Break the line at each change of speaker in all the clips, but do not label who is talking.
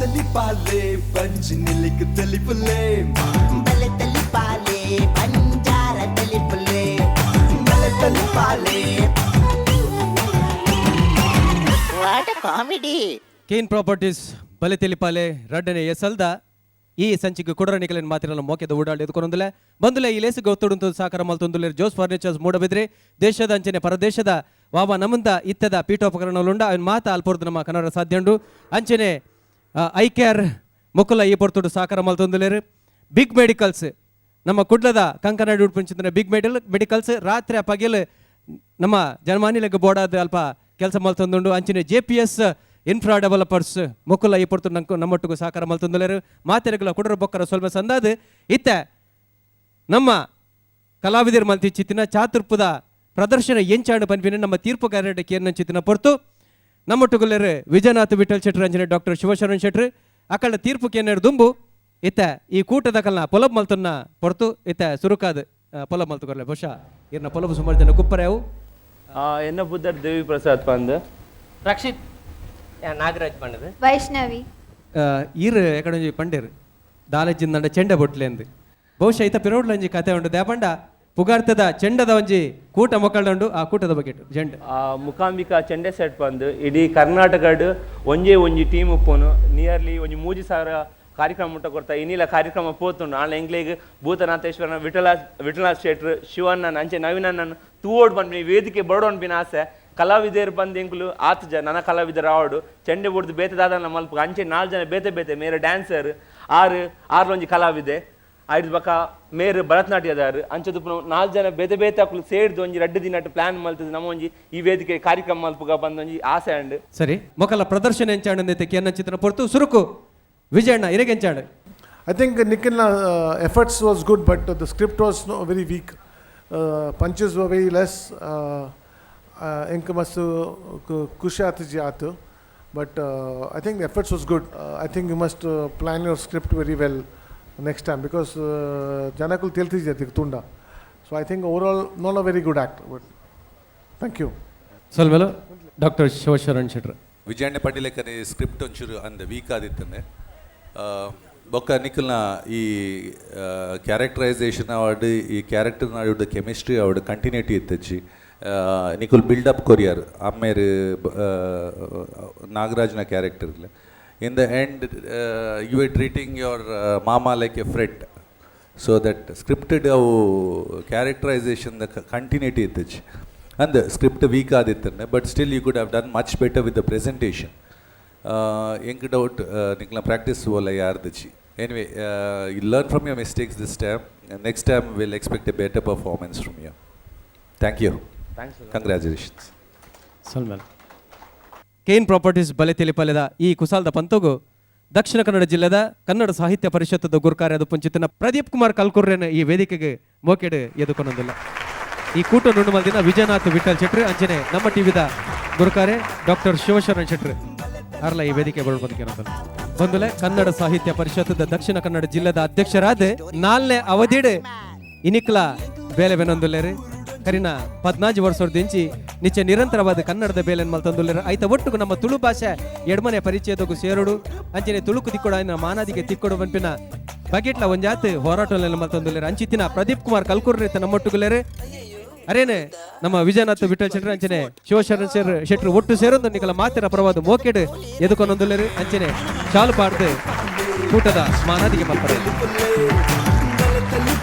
ತಲಿಪಾಲೆ punch ನಿಲಿಕ್ ತಲಿಪುಲೆ
ಬಲೆ ತಲಿಪಾಲೆ ಪಂಜಾರ ತಲಿಪುಲೆ
ಬಲೆ ತಲಿಪಾಲೆ.
What a comedy.
Ken properties ಬಲೆ ತೆಲಿಪಾಲೆ ರಡ್ಡನೆ ಎಸಲ್ದ ಈ ಸಂಚಿಗೆ ಕುಡರ ನಿಕಲಿನ ಮಾತಿನ ಮೋಕೆದ ಓಡಾಡಿ ಎದುಕೊಂದಲೆ ಬಂದುಲೆ ಈ ಲೇಸಿಗೆ ಒತ್ತುಡುಂತು ಸಾಕಾರ ಮಲ್ತೊಂದುಲೆ ಜೋಸ್ ಫರ್ನಿಚರ್ಸ್ ಮೂಡಬಿದ್ರಿ ದೇಶದ ಅಂಚನೆ ಪರದೇಶದ ವಾವ ನಮಂದ ಇತ್ತದ ಪೀಠೋಪಕರಣಗಳುಂಡ ಅವನ ಮಾತ ಅಲ್ಪೊರ್ದು ನಮ್ಮ ಕನ್ನಡ ಸಾಧ್ಯಂಡು ಅಂಚನೆ ಐ ಕೇರ್ ಮುಕ್ಕುಲ ಈ ಪೊರ್ತುಡು ಸಾಕಾರ ಮಲ್ತೊಂದುಲೇರು ಬಿಗ್ ಮೆಡಿಕಲ್ಸ್ ನಮ್ಮ ಕುಡ್ಲದ ಕಂಕನಾಡಿ ಉಡ್ಪಿಂಚಿದ್ರೆ ಬಿಗ್ ಮೆಡಿಕಲ್ಸ್ ರಾತ್ರಿ ಪಗಿಲು ನಮ್ಮ ಜನಮಾನಿಲೆಗೆ ಬೋಡಾದ ಅಲ್ಪ ಕೆಲಸ ಮಲ್ತೊಂದುಂಡು ಅಂಚನೆ JPS ಇನ್ಫ್ರಾ ಡೆವಲಪರ್ಸ್ ಮುಕ್ಕುಲ ಈ ಪೊರ್ತು ನಮ್ಮೊಟ್ಟಿಗೂ ಸಾಕಾರ ಮಲ್ತೊಂದುಲೇರು ಮಾತೆರೆಗಳ ಕುಡರ ಬೊಕ್ಕರ ಸ್ವಲ್ಪ ಸಂದಾದ ಇತ್ತ ನಮ್ಮ ಕಲಾವಿದರು ಮಲ್ತಿಚ್ಚಿತ್ತಿನ ಚಾತುರ್ಪದ ಪ್ರದರ್ಶನ ಎಂಚಾಂಡು ಪನ್ಪಿನ ನಮ್ಮ ತೀರ್ಪುಗಾರರಿಗೆ ಕೇರ್ನಂಚಿತ್ತಿನ ಪೊರ್ತು ನಮ್ಮೊಟ್ಟುಗುಲೇರು ವಿಜಯನಾಥ್ ವಿಠಲ್ ಶೆಟ್ರು ಅಂಜನೆ ಡಾಕ್ಟರ್ ಶಿವಶರಣ್ ಶೆಟ್ರು ಅಕಳ ತೀರ್ಪು ಕೇನ್ನೆರು ದುಂಬು ಇತ್ತ ಈ ಕೂಟದ ಕಲ್ನ ಪೊಲಬ್ ಮಲ್ತನ್ನ ಪೊರ್ತು ಇತ್ತ ಸುರುಕಾದ ಪೊಲಬ್ ಮಲ್ತುಕೊರ್ಲೆ ಬಹುಶಃ ಇರ್ನ ಪೊಲಬ್ ಸುಮಾರು ಜನ ಕುಪ್ಪರೆವು
என்ன புத்தர் தேவி பிரசாத் பந்து
ರಕ್ಷಿತ್ ನಾಗರಾಜ್ ಪಂಡದು
ವೈಷ್ಣವಿ
ಈರ್ ಎಕಡೊಂಜಿ ಪಂಡೇರು ದಾಲಜಿಂದ ಚೆಂಡ ಬೊಟ್ಲೆ ಅಂದು ಬಹುಶಃ ಈತ ಪಿರೋಡ್ಲಂಜಿ ಕತೆ ಉಂಟು ದೇಪಂಡ ಪುಗಾರ್ತದ ಚೆಂಡದ ಒಂಜಿ ಕೂಟ ಮೊಕ್ಕಳ್ದಂಡು ಆ ಕೂಟದ ಬಗ್ಗೆ ಜೆಂಡ
ಮುಖಾಂಬಿಕಾ ಚೆಂಡೆ ಸೆಟ್ ಬಂದು ಇಡೀ ಕರ್ನಾಟಕಡ್ ಒಂಜಿ ಟೀಮ್ ಉಪ್ಪುನು ನಿಯರ್ಲಿ ಒಂಜಿ 3,000 ಕಾರ್ಯಕ್ರಮ ಮುಟ್ಟ ಕೊಡ್ತಾ ಇನ್ನಿಲ ಕಾರ್ಯಕ್ರಮ ಪೋತುಂಡು ಆಳ ಎಂಗ್ಲೆಗ್ ಭೂತನಾಥೇಶ್ವರನ ವಿಠಲಾಸ್ ಶೆಟ್ರು ಶಿವಣ್ಣನ ಅಂಚೆ ನವೀನಣ್ಣನ ತೂವೋಡ್ ಬಂದ್ಬಿನಿ ವೇದಿಕೆ ಬಡೋನ್ ಬಿನ ಆಸೆ ಕಲಾವಿದರು ಬಂದು ಎಂಕುಲು ಆತು ನನ್ನ ಕಲಾವಿದರು ಆವಡು ಚೆಂಡೆ ಬುಡ್ದು ಬೇತೆ ದಾದನ ಮಲ್ಪ ಅಂಚೆ 4 ಜನ ಬೇತೆ ಮೇರೆ ಡ್ಯಾನ್ಸರ್ ಆರ್ಲೊಂಜಿ ಕಲಾವಿದೆ ಐದು ಬಕ ಮೇರು ಭರತನಾಟ್ಯದಾರು ಅಂಚದು 4 ಜನ ಬೇತೆ ಅಕ್ಕಲು ಸೇರಿದು ಒಂಜಿ 2 ದಿನ ಪ್ಲಾನ್ ಮಲ್ತದ ನಮ್ಮ ಒಂಜಿ ಈ ವೇದಿಕೆ ಕಾರ್ಯಕ್ರಮ ಮಲ್ಪುಗ ಬಂದೊಂಜಿ ಆಸೆ ಅಂಡ್
ಸರಿ ಮೊಕಲ ಪ್ರದರ್ಶನ ಎಂಚಾಂಡಂದೈತೆ ಕೇನ್ನ ಚಿತ್ರ ಪೊರ್ತು ಸುರುಕು Vijayanna ಇರೆಗೆಂಚಾಡು.
I think Nikhil's efforts was good, but the script was very weak. Punches were very less. Enka mastu kushi aatiji aatu, but I think the efforts was good. I think you must plan your script very well next time because janakul teltiji ati tunda. So I think overall not a very good actor, but thank you.
ಸಲ್ವೆಲ doctor Shivasharan Shetru
Vijayanna ಪಡಿಲೇಕನೆ script ಒಂಚೂರು ಅಂದ weak ಆದಿತ್ತಂದೆ ಬೊಕ್ಕ ನಿಖಲ್ನ ಈ characterisation award ಈ character ನಾಡು chemistry award continuity ಇತ್ತಚ್ಚಿ Nikhil build up ಕೊರಿಯರ್ ಅಮ್ಮೇರು ನಾಗರಾಜ್ನ character in the end you are treating your mama like a friend so that scripted ಅವು ಕ್ಯಾರೆಕ್ಟರೈಸೇಷನ್ ಕಂಟಿನ್ಯೂಟಿ ಇತ್ತಚ್ಚಿ and the script weak adittanne but still you could have done much better with the presentation enk doubt nikla practice vola yardachi anyway you learn from your mistakes this time and next time we'll expect a better performance from you. Thank you.
Thanks.
Congratulations.
ಸಲ್ವೆಲ Ken properties ಬಲೆ ತೆಲಿಪಲೆದ ಈ ಕುಸಾಲ್ದ ಪಂತೋಗು ದಕ್ಷಿಣ ಕನ್ನಡ ಜಿಲ್ಲೆದ ಕನ್ನಡ ಸಾಹಿತ್ಯ ಪರಿಷತ್ತದ ಗುರುಕಾರ್ಯದ ಪುಂಚಿತನ ಪ್ರದೀಪ್ ಕುಮಾರ್ ಕಲ್ಕುರ್ರೆನ ಈ ವೇದಿಕೆಗೆ ಮೋಕೆಡು ಎದುಕೊಂಡೊಂದಿಲ್ಲ ಈ ಕೂಟ ನುಂಡು ಮಲ್ದಿನ ವಿಜಯನಾಥ್ ವಿಠಲ್ ಶೆಟ್ರು ಅಂಚನೆ ನಮ್ಮ ಟಿವಿದ ಗುರುಕಾರೆ ಡಾಕ್ಟರ್ ಶಿವಶರಣ್ ಶೆಟ್ರು ಅರ್ಲ ಈ ವೇದಿಕೆ ಬಳ್ಬಂದಿಕೆ ಬಂದುಲೆ ಕನ್ನಡ ಸಾಹಿತ್ಯ ಪರಿಷತ್ತದ ದಕ್ಷಿಣ ಕನ್ನಡ ಜಿಲ್ಲೆದ ಅಧ್ಯಕ್ಷರಾದ 4ನೇ ಅವಧಿಡ್ ಇನಿಕ್ಲ ಬೇಲೆ ಬೆನೊಂದುಲ್ಲೇರು ಕರಿನ 14 ವರ್ಷದ ಇಂಚಿ ನಿಚ್ಚೆ ನಿರಂತರವಾದ ಕನ್ನಡದ ಬೇಲೆನ್ ಮಲ್ತೊಂದುಲ್ಲೇರು ಐತ ಒಟ್ಟುಗು ನಮ್ಮ ತುಳು ಭಾಷೆ ಎಡ್ಮನೆ ಪರಿಚಯದಗೂ ಸೇರುಡು ಅಂಚನೆ ತುಳುಕು ತಿಕ್ಕೊಡು ಆಯ್ನ ಮಾನಾದಿಗೆ ತಿಕ್ಕೊಡು ಬಂಪಿನ ಬಗೆಟ್ಲ ಒಂಜಾತ್ ಹೋರಾಟನೆಲ್ಲ ಮಲ್ತೊಂದುಲ್ಲೇರು ಅಂಚಿತ್ತಿನ ಪ್ರದೀಪ್ ಕುಮಾರ್ ಕಲ್ಕುರ್ರೆ ನಮ್ಮೊಟ್ಟುಗುಲೇರು ಅರೇನೆ ನಮ್ಮ ವಿಜಯನಾಥ್ ವಿಠಲ್ ಶೆಟ್ರು ಅಂಚನೆ ಶಿವಶರಣ್ ಶೆಟ್ರು ಒಟ್ಟು ಸೇರೊಂದು ನಿಕಲ ಮಾತಿನ ಪರವಾದ ಮೋಕೆಡ್ ಎದುಕೊಂದೊಂದುಲ್ಲೇರು ಅಂಚನೆ ಶಾಲು ಪಾಡ್ದು ಕೂಟದ ಮಾನಾದಿಗೆ ಮಲ್ಪರೆ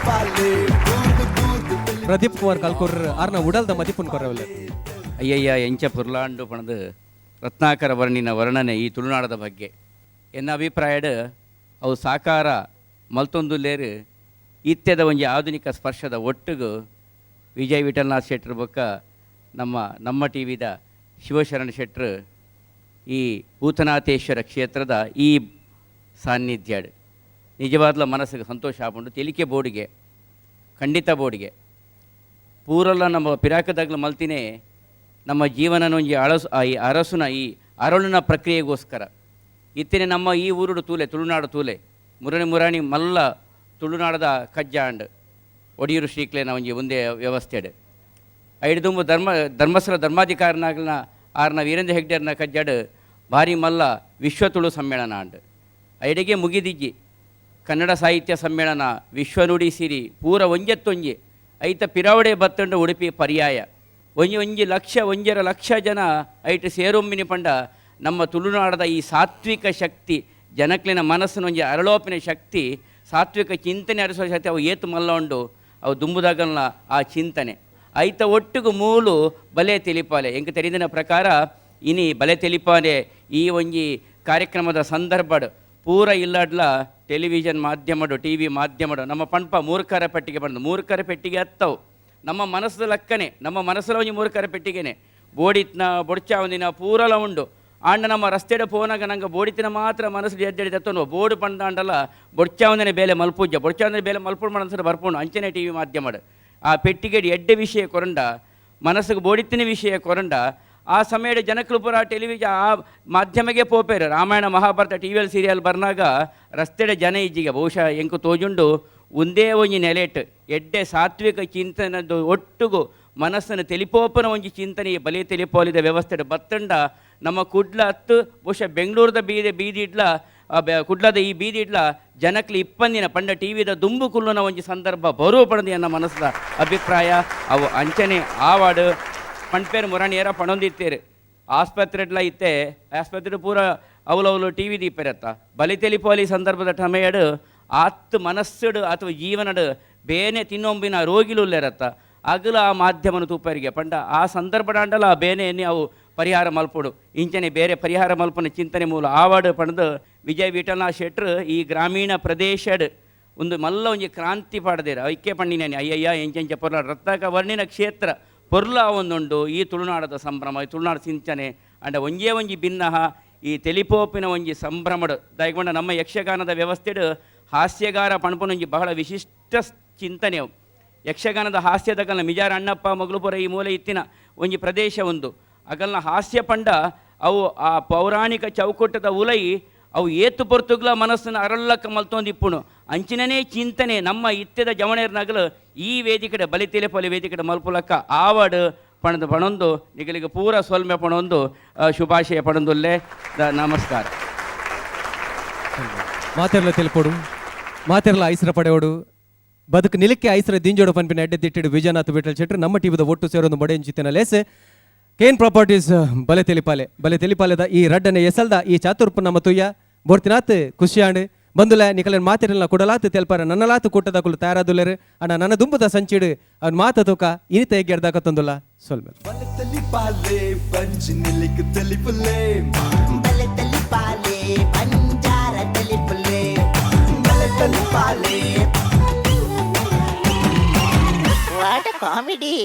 ಪ್ರದೀಪ್ ಕುಮಾರ್ ಕಲ್ಕೂರ್ ಆರ್ನ ಉಡಲ್ದ ಮದಿಪುನ್ ಕೊರವಲ್ಲ
ಅಯ್ಯಯ್ಯ ಎಂಚ ಪುರ್ಲಾಂಡು ಪಣದು ರತ್ನಾಕರ ವರ್ಣಿನ ವರ್ಣನೆ ಈ ತುಳುನಾಡದ ಬಗ್ಗೆ ಎನ್ನ ಅಭಿಪ್ರಾಯಡ್ ಅವು ಸಾಕಾರ ಮಲ್ತೊಂದುಲ್ಲೇರು ಇತ್ಯದ ಒಂಜಿ ಆಧುನಿಕ ಸ್ಪರ್ಶದ ಒಟ್ಟಿಗೂ ವಿಜಯ್ ವಿಠಲ್ನಾಥ್ ಶೆಟ್ರು ಬೊಕ್ಕ ನಮ್ಮ ಟಿವಿದ ಶಿವಶರಣ್ ಶೆಟ್ರು ಈ ಭೂತನಾಥೇಶ್ವರ ಕ್ಷೇತ್ರದ ಈ ಸಾನ್ನಿಧ್ಯ ನಿಜವಾದ್ಲ ಮನಸ್ಸಿಗೆ ಸಂತೋಷ ಆಪುಂಡು ತೆಲಿಕೆ ಬೋರ್ಡಿಗೆ ಖಂಡಿತ ಬೋರ್ಡಿಗೆ ಪೂರಲ್ಲ ನಮ್ಮ ಪಿರಾಕದಾಗ್ಲ ಮಲ್ತಿನೇ ನಮ್ಮ ಜೀವನನ ಒಂಜಿ ಈ ಅರಸುನ ಈ ಅರಳುನ ಪ್ರಕ್ರಿಯೆಗೋಸ್ಕರ ಇತ್ತಿನ ನಮ್ಮ ಈ ಊರುಡು ತೂಲೆ ತುಳುನಾಡು ತೂಲೆ ಮುರಾಣಿ ಮಲ್ಲ ತುಳುನಾಡದ ಕಜ್ಜಾಂಡ್ ಒಡಿಯೂರು ಶ್ರೀಕ್ಲೇನ ಒಂಜಿ ಒಂದೇ ವ್ಯವಸ್ಥೆಡ್ ಐಡ್ದುಂಬು ಧರ್ಮಸ್ಥಳ ಧರ್ಮಾಧಿಕಾರನಾಗ್ಲನ ಆರ್ನ ವೀರೇಂದ್ರ ಹೆಗ್ಡೆರ್ನ ಕಜ್ಜಾಡ್ ಭಾರಿ ಮಲ್ಲ ವಿಶ್ವ ತುಳು ಸಮ್ಮೇಳನ ಅಂಡ್ ಐಡೆಗೆ ಮುಗಿದಿಜ್ಜಿ ಕನ್ನಡ ಸಾಹಿತ್ಯ ಸಮ್ಮೇಳನ ವಿಶ್ವನುಡಿ ಸಿರಿ ಪೂರ ಒಂಜತ್ತೊಂಜಿ ಐತ ಪಿರಾವಡೆ ಬತ್ತಂಡ ಉಡುಪಿ ಪರ್ಯಾಯ ಒಂಜಿ ಲಕ್ಷ 1.5 ಜನ ಐಟ್ ಸೇರೊಮ್ಮಿನಿ ಪಂಡ ನಮ್ಮ ತುಳುನಾಡದ ಈ ಸಾತ್ವಿಕ ಶಕ್ತಿ ಜನಕ್ಲಿನ ಮನಸ್ಸಿನ ಒಂಜಿ ಅರಳೋಪಿನ ಶಕ್ತಿ ಸಾತ್ವಿಕ ಚಿಂತನೆ ಅರಿಸುವ ಶಕ್ತಿ ಅವು ಏತು ಮಲ್ಲ ಉಂಡು ಅವು ದುಂಬುದಾಗಲ್ಲ ಆ ಚಿಂತನೆ ಐತ ಒಟ್ಟಿಗೂ ಮೂಲು ಬಲೆ ತೆಲಿಪಾಲೆ ಎಂಕ ತೆರಿದಿನ ಪ್ರಕಾರ ಇನಿ ಬಲೆ ತೆಲಿಪಾಲೆ ಈ ಒಂಜಿ ಕಾರ್ಯಕ್ರಮದ ಸಂದರ್ಭಡ್ ಪೂರ ಇಲ್ಲಾಡ್ಲ ಟೆಲಿವಿಷನ್ ಮಾಧ್ಯಮಡು ಟಿ ವಿ ಮಾಧ್ಯಮಡು ನಮ್ಮ ಪಂಪ ಮೂರ್ಖರ ಪೆಟ್ಟಿಗೆ ಬಂದು ಮೂರ್ಖರ ಪೆಟ್ಟಿಗೆ ಹತ್ತವು ನಮ್ಮ ಮನಸ್ಸು ಲಕ್ಕನೆ ನಮ್ಮ ಮನಸ್ಸಲ್ಲಿ ಒಂಜಿ ಮೂರ್ಖರ ಪೆಟ್ಟಿಗೆನೆ ಬೋಡಿತ್ನ ಬೊಡ್ಚಾವಂದಿನ ಪೂರಲ ಉಂಡು ಆಂಡ ನಮ್ಮ ರಸ್ತೆಡ ಪೋನಾಗ ನಂಗೆ ಬೋಡಿತಿನ ಮಾತ್ರ ಮನಸ್ಸು ಎದ್ದೆಡಿ ತತ್ತನು ಬೋರ್ಡು ಪಂಡಾಂಡಲ್ಲ ಬೊಡ್ಚಾವಂದನೆ ಬೇಲೆ ಮಲ್ಪುಜ್ಜ ಬೊಡ್ಚಾವಂದನೆ ಬೇಲೆ ಮಲ್ಪುಡು ಮನಸ್ಸು ಬರ್ಪುಂಡು ಅಂಚನೆ ಟಿ ವಿ ಮಾಧ್ಯಮಡು ಆ ಪೆಟ್ಟಿಗೆಡಿ ಎಡ್ಡೆ ವಿಷಯ ಕೊರಂಡ ಮನಸ್ಸಿಗೆ ಬೋಡಿತ್ತಿನ ವಿಷಯ ಕೊರಂಡ ಆ ಸಮಯದ ಜನಕ್ಕಳು ಪೂರ ಟೆಲಿವಿಷನ್ ಆ ಮಾಧ್ಯಮಕ್ಕೆ ಪೋಪೇರು ರಾಮಾಯಣ ಮಹಾಭಾರತ ಟಿ ವಿಯಲ್ಲಿ ಸೀರಿಯಲ್ ಬರ್ನಾಗ ರಸ್ತೆಡ ಜನ ಇಜ್ಜಿಗೆ ಬಹುಶಃ ಎಂಕು ತೋಜುಂಡು ಒಂದೇ ಒಂಜಿ ನೆಲೆಟ್ ಎಡ್ಡೆ ಸಾತ್ವಿಕ ಚಿಂತನದ್ದು ಒಟ್ಟಿಗೂ ಮನಸ್ಸನ್ನು ತೆಲಿಪೋಪನ ಒಂಜಿ ಚಿಂತನೆ ಬಲಿ ತೆಲಿಪೋಲಿದ ವ್ಯವಸ್ಥೆ ಬತ್ತಂಡ ನಮ್ಮ ಕುಡ್ಲ ಹತ್ತು ಬಹುಶಃ ಬೆಂಗಳೂರದ ಬೀದಿ ಇಡ್ಲ ಕುಡ್ಲದ ಈ ಬೀದಿ ಇಡ್ಲ ಜನಕ್ಲಿ ಇಪ್ಪಂದಿನ ಪಂಡ ಟಿ ವಿದ ದುಂಬು ಕುಲ್ಲುನ ಒಂಜಿ ಸಂದರ್ಭ ಬರುವ ಪಣದಿ ನನ್ನ ಮನಸ್ಸದ ಅಭಿಪ್ರಾಯ ಅವು ಅಂಚನೆ ಆವಾಡು ಪಂಡ್ಪೇರು ಮುರಾಣಿಯರ ಪಣೊಂದಿತ್ತೇರು ಆಸ್ಪತ್ರೆಡ್ಲ ಇತ್ತೆ ಆಸ್ಪತ್ರೆ ಪೂರ ಅವಲವಲು ಟಿ ವಿ ದೀಪರತ್ತ ಬಲಿ ತೆಲಿಪೋಲಿ ಸಂದರ್ಭದ ಟಮೆಯಡು ಆತ್ ಮನಸ್ಸುಡು ಅಥವಾ ಜೀವನಡು ಬೇನೆ ತಿನ್ನೊಂಬಿನ ರೋಗಿಲುಲ್ಲೇರತ್ತ ಅಗಲ ಆ ಮಾಧ್ಯಮನ ತೂಪರಿಗೆ ಪಂಡ ಆ ಸಂದರ್ಭಡಾಂಡಲ ಆ ಬೇನೆಯನ್ನೇ ಅವು ಪರಿಹಾರ ಮಲ್ಪುಡು ಇಂಚನೆ ಬೇರೆ ಪರಿಹಾರ ಮಲ್ಪನ ಚಿಂತನೆ ಮೂಲ ಆವಾಡು ಪಣದು ವಿಜಯ್ ವಿಠಲನಾಥ್ ಶೆಟ್ರು ಈ ಗ್ರಾಮೀಣ ಪ್ರದೇಶಡ್ ಒಂದು ಮಲ್ಲ ಒಂಜಿ ಕ್ರಾಂತಿ ಪಾಡದೇರ ಐಕ್ಯ ಪಣ್ಣಿನೇನೆ ಅಯ್ಯಯ್ಯ ಎಂಚೆಂಚ ಪೊರ್ಲಾಡ ರತ್ನಾಕ ವರ್ಣಿನ ಕ್ಷೇತ್ರ ಪೊರ್ಲ ಒಂದುಂಡು ಈ ತುಳುನಾಡದ ಸಂಭ್ರಮ ಈ ತುಳುನಾಡ ಸಿಂಚನೆ ಅಂಡ ಒಂಜಿ ಭಿನ್ನಹ ಈ ತೆಲಿಪೋಪಿನ ಒಂಜಿ ಸಂಭ್ರಮಡು ದಯಗೊಂಡ ನಮ್ಮ ಯಕ್ಷಗಾನದ ವ್ಯವಸ್ಥೆಡು ಹಾಸ್ಯಗಾರ ಪಣಪನೊಂಜಿ ಬಹಳ ವಿಶಿಷ್ಟ ಚಿಂತನೆ ಅವು ಯಕ್ಷಗಾನದ ಹಾಸ್ಯದಗಲ್ನ ಮಿಜಾರ ಅಣ್ಣಪ್ಪ ಮಗಲುಪುರ ಈ ಮೂಲೆ ಇತ್ತಿನ ಒಂಜಿ ಪ್ರದೇಶ ಒಂದು ಅಗಲ್ನ ಹಾಸ್ಯ ಪಂಡ ಅವು ಆ ಪೌರಾಣಿಕ ಚೌಕಟ್ಟದ ಉಲೈ ಅವು ಏತು ಪೊರ್ತುಗ್ಲ ಮನಸ್ಸನ್ನು ಅರಳ್ಳಕ್ಕ ಮಲ್ತೊಂದಿಪ್ಪುಣು ಅಂಚಿನನೇ ಚಿಂತನೆ ನಮ್ಮ ಇತ್ಯದ ಜವಣೇರ್ ನಗಲು ಈ ವೇದಿಕೆಡೆ ಬಲಿ ತೆಲೆಪೊಲಿ ವೇದಿಕೆಡೆ ಮಲ್ಪುಲಕ್ಕ ಆವಡು ಪಣದು ಪಣೊಂದು ನಿಗಲಿಗೆ ಪೂರ ಸೊಲ್ಮೆ ಪಣೊಂದು ಶುಭಾಶಯ ಪಣೊಂದುಲ್ಲೆ ನಮಸ್ಕಾರ
ಮಾತೆರ್ಲ ತೆಲ್ಪೋಡು ಮಾತೆರ್ಲ ಐಸ್ರ ಪಡೆಯೋಡು ಬದುಕು ನಿಲಕ್ಕೆ ಐಸ್ರ ದಿಂಜೋಡು ಪನ್ಪಿನ ಎಡ್ಡೆ ದಿಟ್ಟಿಡು ವಿಜಯನಾಥ್ ವಿಠಲ್ ಶೆಟ್ರು ನಮ್ಮ ಟಿವಿದ ಒಟ್ಟು ಸೇರೊಂದು ಮಡೆಯಂಚಿತ್ತಿನ ಲೇಸೆ ಕೇನ್ ಪ್ರಾಪರ್ಟೀಸ್ ಬಲೆ ತೆಲಿಪಾಲೆದ ಈ ರಡ್ಡನೆ ಎಸಲ್ದ ಈ ಚಾತುರ್ಪು ನಮ್ಮ ತುಯ್ಯ ಬೋರ್ತಿನಾಥ್ ಖುಷಿಯಾಂಡ್ ಬಂದುಲ ನಿಕಲನ್ ಮಾತಿರಲ್ಲ ಕೊಡಲಾತ್ ತೆಲ್ಪಾರ ನನ್ನಲಾತ್ ಕೂಟದ ಕುಲು ತಯಾರಾದುಲ್ಲೆರು ಅಣ್ಣ ನನ್ನ ದುಂಬದ ಸಂಚಿಡು ಅವ್ನ ಮಾತ ತೂಕ ಇನಿತ ಎಗ್ಗೆರ್ದಾಕ ತಂದುಲ್ಲ ಸೊಲ್ಮೇಲೆ
ಬಲೆ ತೆಲಿಪಾಲೆ ಪಂಚ್ ನಿಲಿಕ್ ತೆಲಿಪುಲೆ
ಬಲೆ ತೆಲಿಪಾಲೆ ಪಂಜಾರ ತೆಲಿಪುಲೆ
ಬಲೆ ತೆಲಿಪಾಲೆ
ವಾಟ್ ಕಾಮಿಡಿ